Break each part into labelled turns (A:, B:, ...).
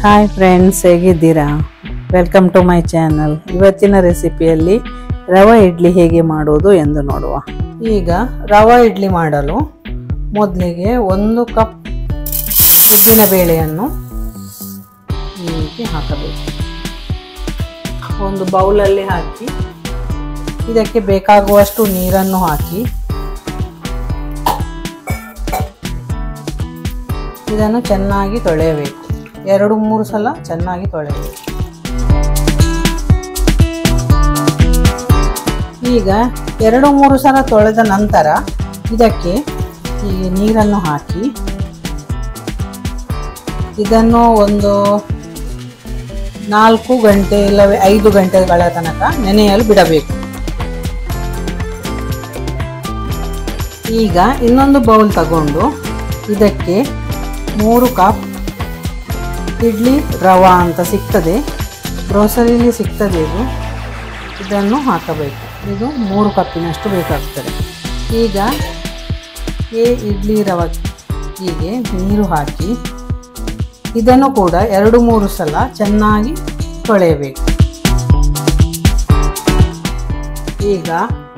A: Hi friends, ಹೇಗಿದ್ದೀರಾ? Welcome to my channel. ಇವತ್ತಿನ ರೆಸಿಪಿಯಲ್ಲಿ ರವೆ ಇಡ್ಲಿ ಹೇಗೆ ಮಾಡೋದು ಎಂದು ನೋಡುವ. ಈಗ ರವೆ ಇಡ್ಲಿ ಮಾಡಲು ಮೊದಲಿಗೆ 1 ಕಪ್ ಉದ್ದಿನ ಬೇಳೆಯನ್ನು ಹೀಗೆ ಹಾಕಬೇಕು. ಒಂದು ಬೌಲಲ್ಲಿ ಹಾಕಿ ಇದಕ್ಕೆ ಬೇಕಾಗುವಷ್ಟು ನೀರನ್ನು ಹಾಕಿ ಇದನ್ನು ಚೆನ್ನಾಗಿ ತೊಳೆಯಬೇಕು. 2-3 ಸಲ ಚೆನ್ನಾಗಿ ತೊಳೆಯಬೇಕು. ಈಗ 2-3 ಸಲ ತೊಳೆದ ನಂತರ ಇದಕ್ಕೆ ಈ ನೀರನ್ನು ಹಾಕಿ ಇದನ್ನು ಒಂದು 4 ಗಂಟೆ ಇಲ್ಲವೇ 5 ಗಂಟೆಗಳ ತನಕ ನೆನೆಯಲು ಬಿಡಬೇಕು. ಈಗ ಇನ್ನೊಂದು ಬೌಲ್ ತಗೊಂಡು ಇದಕ್ಕೆ 3 ಕಪ್ ಇಡ್ಲಿ ರವಾ ಅಂತ ಸಿಗ್ತದೆ, ಗ್ರೋಸರಿಲಿ ಸಿಗ್ತದೆ ಇದನ್ನು ಹಾಕಬೇಕು. ಇದು 3 ಕಪ್ಪಿನಷ್ಟು ಬೇಕಾಗ್ತದೆ. ಈಗ ಈ ಇಡ್ಲಿ ರವೆ ಹೀಗೆ ನೀರು ಹಾಕಿ ಇದನ್ನು ಕೂಡ 2-3 ಸಲ ಚೆನ್ನಾಗಿ ತೊಳೆಯಬೇಕು. ಈಗ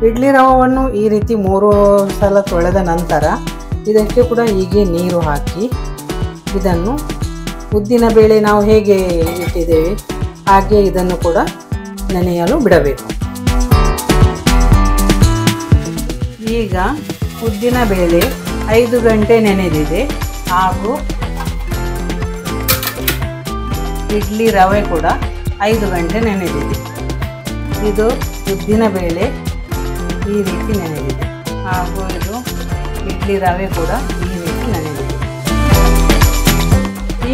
A: ಇಡ್ಲಿ ರವೆಯನ್ನು ಈ ರೀತಿ 3 ಸಲ ತೊಳೆದ ನಂತರ ಇದಕ್ಕೆ ಕೂಡ ಹೀಗೆ ನೀರು ಹಾಕಿ ಇದನ್ನು ಉದ್ದಿನ ಬೇಳೆ ನಾವು ಹೇಗೆ ಇಟ್ಟಿದ್ದೇವೆ ಹಾಗೆ ಇದನ್ನು ಕೂಡ ನೆನೆಯಲು ಬಿಡಬೇಕು. ಈಗ ಉದ್ದಿನ ಬೇಳೆ 5 ಗಂಟೆ ನೆನೆದಿದೆ ಹಾಗೂ ಇಡ್ಲಿ ರವೆ ಕೂಡ 5 ಗಂಟೆ ನೆನೆದಿದೆ. ಇದು ಉದ್ದಿನ ಬೇಳೆ ಈ ರೀತಿ ನೆನೆದಿದೆ ಹಾಗೂ ಇದು ಇಡ್ಲಿ ರವೆ ಕೂಡ ಈ ರೀತಿ ನೆನೆದಿದೆ.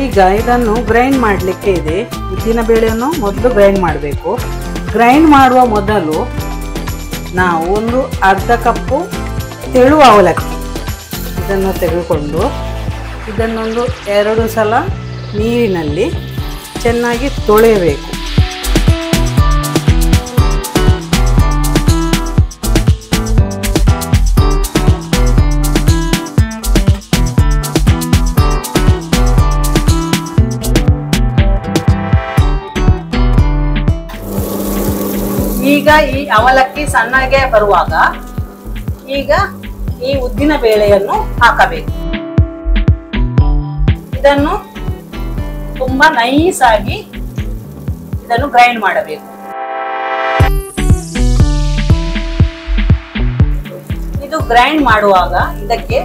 A: ಈಗ ಇದನ್ನು ಗ್ರೈಂಡ್ ಮಾಡಲಿಕ್ಕೆ ಇದೆ. ಉದ್ದಿನ ಬೇಳೆಯನ್ನು ಮೊದಲು ಗ್ರೈಂಡ್ ಮಾಡಬೇಕು. ಗ್ರೈಂಡ್ ಮಾಡುವ ಮೊದಲು ನಾವು ಒಂದು ಅರ್ಧ ಕಪ್ಪು ತೆಳು ಅವಲಕ್ಕಿ ಇದನ್ನು ತೆಗೆದುಕೊಂಡು ಇದನ್ನೊಂದು 2 ಸಲ ನೀರಿನಲ್ಲಿ ಚೆನ್ನಾಗಿ ತೊಳೆಯಬೇಕು. ಈಗ ಈ ಅವಲಕ್ಕಿ ಸಣ್ಣಗೆ ಬರುವಾಗ ಈಗ ಈ ಉದ್ದಿನ ಬೇಳೆಯನ್ನು ಹಾಕಬೇಕು. ಇದನ್ನು ತುಂಬಾ ನೈಸ್ ಆಗಿ ಇದನ್ನು ಗ್ರೈಂಡ್ ಮಾಡಬೇಕು. ಇದು ಗ್ರೈಂಡ್ ಮಾಡುವಾಗ ಇದಕ್ಕೆ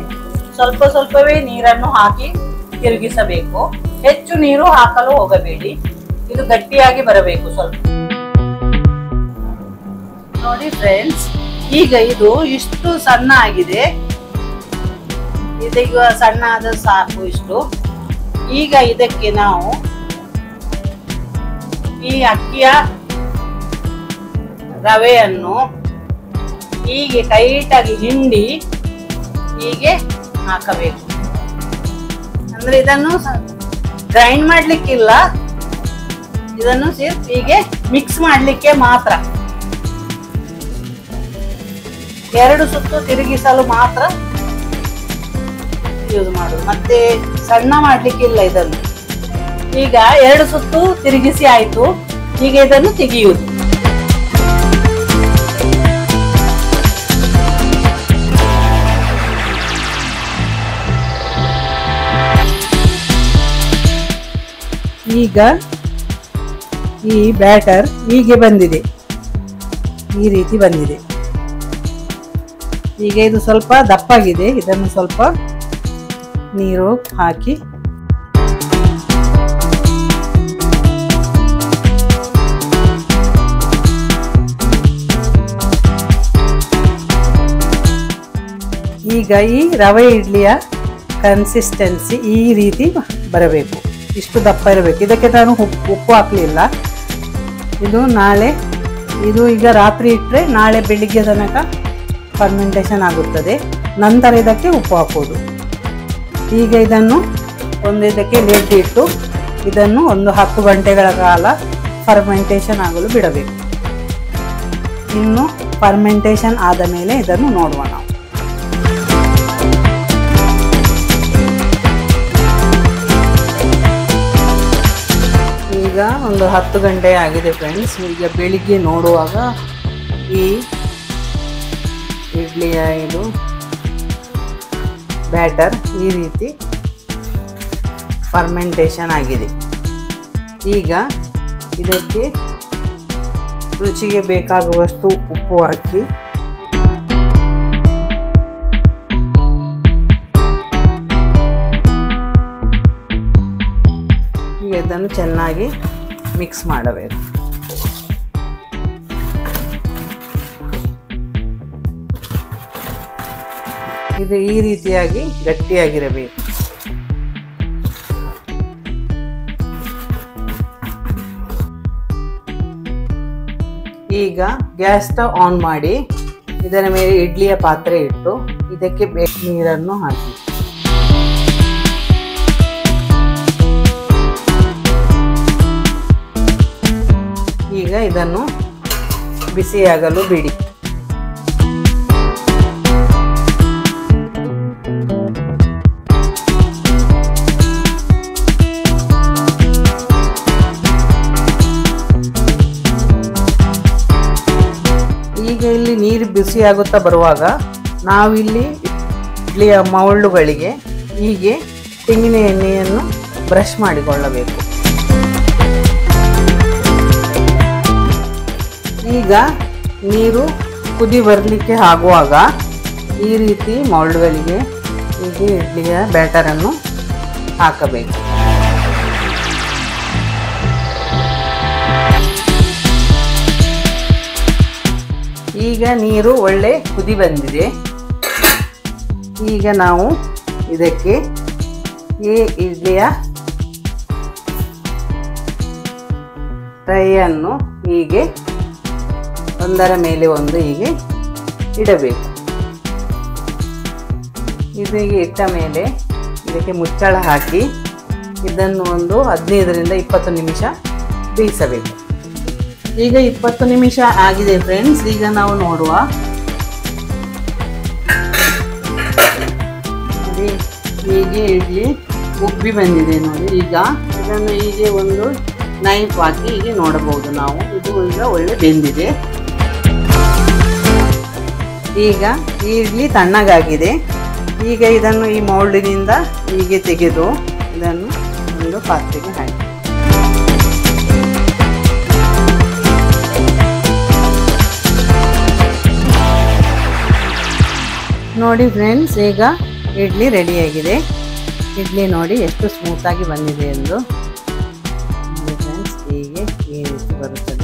A: ಸ್ವಲ್ಪವೇ ನೀರನ್ನು ಹಾಕಿ ತಿರುಗಿಸಬೇಕು. ಹೆಚ್ಚು ನೀರು ಹಾಕಲು ಹೋಗಬೇಡಿ, ಇದು ಗಟ್ಟಿಯಾಗಿ ಬರಬೇಕು. ಸ್ವಲ್ಪ ನೋಡಿ ಫ್ರೆಂಡ್ಸ್, ಈಗ ಇದು ಇಷ್ಟು ಸಣ್ಣ ಆಗಿದೆ. ಇದೀಗ ಸಣ್ಣ ಆದ ಸಾಕು ಇಷ್ಟು. ಈಗ ಇದಕ್ಕೆ ನಾವು ಈ ಅಕ್ಕಿಯ ರವೆಯನ್ನು ಹೀಗೆ ಟೈಟಾಗಿ ಹಿಂಡಿ ಹೀಗೆ ಹಾಕಬೇಕು. ಅಂದ್ರೆ ಇದನ್ನು ಗ್ರೈಂಡ್ ಮಾಡ್ಲಿಕ್ಕಿಲ್ಲ, ಇದನ್ನು ಹೀಗೆ ಮಿಕ್ಸ್ ಮಾಡ್ಲಿಕ್ಕೆ ಮಾತ್ರ. 2 ಸುತ್ತು ತಿರುಗಿಸಲು ಮಾತ್ರ ಯೂಸ್ ಮಾಡುದು, ಮತ್ತೆ ಸಣ್ಣ ಮಾಡ್ಲಿಕ್ಕಿಲ್ಲ ಇದನ್ನು. ಈಗ 2 ಸುತ್ತು ತಿರುಗಿಸಿ ಆಯ್ತು. ಈಗ ಇದನ್ನು ತೆಗೆಯುವುದು. ಈಗ ಈ ಬ್ಯಾಟರ್ ಹೀಗೆ ಬಂದಿದೆ, ಈ ರೀತಿ ಬಂದಿದೆ. ಈಗ ಇದು ಸ್ವಲ್ಪ ದಪ್ಪಾಗಿದೆ. ಇದನ್ನು ಸ್ವಲ್ಪ ನೀರು ಹಾಕಿ ಈಗ ಈ ರವೆ ಇಡ್ಲಿಯ ಕನ್ಸಿಸ್ಟೆನ್ಸಿ ಈ ರೀತಿ ಬರಬೇಕು. ಇಷ್ಟು ದಪ್ಪ ಇರಬೇಕು. ಇದಕ್ಕೆ ನಾನು ಉಪ್ಪು ಹಾಕಲಿಲ್ಲ. ಇದು ಈಗ ರಾತ್ರಿ ಇಟ್ಟರೆ ನಾಳೆ ಬೆಳಿಗ್ಗೆ ತನಕ ಫರ್ಮೆಂಟೇಷನ್ ಆಗುತ್ತದೆ. ನಂತರ ಇದಕ್ಕೆ ಉಪ್ಪು ಹಾಕೋದು. ಈಗ ಇದನ್ನು ಇದಕ್ಕೆ ಲಿಡ್ ಇಟ್ಟು ಇದನ್ನು ಒಂದು 10 ಗಂಟೆಗಳ ಕಾಲ ಫರ್ಮೆಂಟೇಷನ್ ಆಗಲು ಬಿಡಬೇಕು. ಇನ್ನು ಫರ್ಮೆಂಟೇಷನ್ ಆದ ಮೇಲೆ ಇದನ್ನು ನೋಡುವ ನಾವು. ಈಗ ಒಂದು 10 ಗಂಟೆ ಆಗಿದೆ ಫ್ರೆಂಡ್ಸ್. ಈಗ ಬೆಳಿಗ್ಗೆ ನೋಡುವಾಗ ಈ ಇಡ್ಲಿಯ ಇದು ಬ್ಯಾಟರ್ ಈ ರೀತಿ ಫರ್ಮೆಂಟೇಷನ್ ಆಗಿದೆ. ಈಗ ಇದಕ್ಕೆ ರುಚಿಗೆ ಬೇಕಾಗುವಷ್ಟು ಉಪ್ಪು ಹಾಕಿ ಈಗ ಇದನ್ನು ಚೆನ್ನಾಗಿ ಮಿಕ್ಸ್ ಮಾಡಬೇಕು. ಇದು ಈ ರೀತಿಯಾಗಿ ಗಟ್ಟಿಯಾಗಿರಬೇಕು. ಈಗ ಗ್ಯಾಸ್ ಸ್ಟವ್ ಆನ್ ಮಾಡಿ ಇದರ ಮೇಲೆ ಇಡ್ಲಿಯ ಪಾತ್ರೆ ಇಟ್ಟು ಇದಕ್ಕೆ ಬೇಕು ನೀರನ್ನು ಹಾಕಿ ಈಗ ಇದನ್ನು ಬಿಸಿಯಾಗಲು ಬಿಡಿ. ಈಗ ಇಲ್ಲಿ ನೀರು ಬಿಸಿಯಾಗುತ್ತಾ ಬರುವಾಗ ನಾವಿಲ್ಲಿ ಇಡ್ಲಿಯ ಮೌಲ್ಡುಗಳಿಗೆ ಹೀಗೆ ತೆಂಗಿನ ಎಣ್ಣೆಯನ್ನು ಬ್ರಷ್ ಮಾಡಿಕೊಳ್ಳಬೇಕು. ಈಗ ನೀರು ಕುದಿ ಬರಲಿಕ್ಕೆ ಆಗುವಾಗ ಈ ರೀತಿ ಮೌಲ್ಡ್ಗಳಿಗೆ ಹೀಗೆ ಇಡ್ಲಿಯ ಬ್ಯಾಟರನ್ನು ಹಾಕಬೇಕು. ಈಗ ನೀರು ಒಳ್ಳೆ ಕುದಿ ಬಂದಿದೆ. ಈಗ ನಾವು ಇದಕ್ಕೆ ಈ ಇಡ್ಲಿಯ ಟ್ರೈಯನ್ನು ಹೀಗೆ ಒಂದರ ಮೇಲೆ ಒಂದು ಹೀಗೆ ಇಡಬೇಕು. ಇದಕ್ಕೆ ಇಟ್ಟ ಮೇಲೆ ಇದಕ್ಕೆ ಮುಚ್ಚಳ ಹಾಕಿ ಇದನ್ನು ಒಂದು 15ರಿಂದ 20 ನಿಮಿಷ ಬೇಯಿಸಬೇಕು. ಈಗ 20 ನಿಮಿಷ ಆಗಿದೆ ಫ್ರೆಂಡ್ಸ್. ಈಗ ನಾವು ನೋಡುವ ಹೀಗೆ ಇಡ್ಲಿ ಉಬ್ಬಿ ಬಂದಿದೆ ನೋಡಿ. ಈಗ ಇದನ್ನು ಹೀಗೆ ಒಂದು ನೈಫ್ ಹಾಕಿ ಹೀಗೆ ನೋಡಬಹುದು ನಾವು. ಇದು ಈಗ ಒಳ್ಳೆ ಬೆಂದಿದೆ. ಈಗ ಈ ಇಡ್ಲಿ ತಣ್ಣಗಾಗಿದೆ. ಈಗ ಇದನ್ನು ಈ ಮೌಲ್ಡಿನಿಂದ ಹೀಗೆ ತೆಗೆದು ಇದನ್ನು ಒಂದು ಪಾತ್ರೆಗೆ ಹಾಕಿ ನೋಡಿ ಫ್ರೆಂಡ್ಸ್. ಈಗ ಇಡ್ಲಿ ರೆಡಿಯಾಗಿದೆ. ಇಡ್ಲಿ ನೋಡಿ ಎಷ್ಟು ಸ್ಮೂತಾಗಿ ಬಂದಿದೆ ಎಂದು. ಫ್ರೆಂಡ್ಸ್ ಹೀಗೆ ಈ ರೀತಿ ಬರುತ್ತದೆ.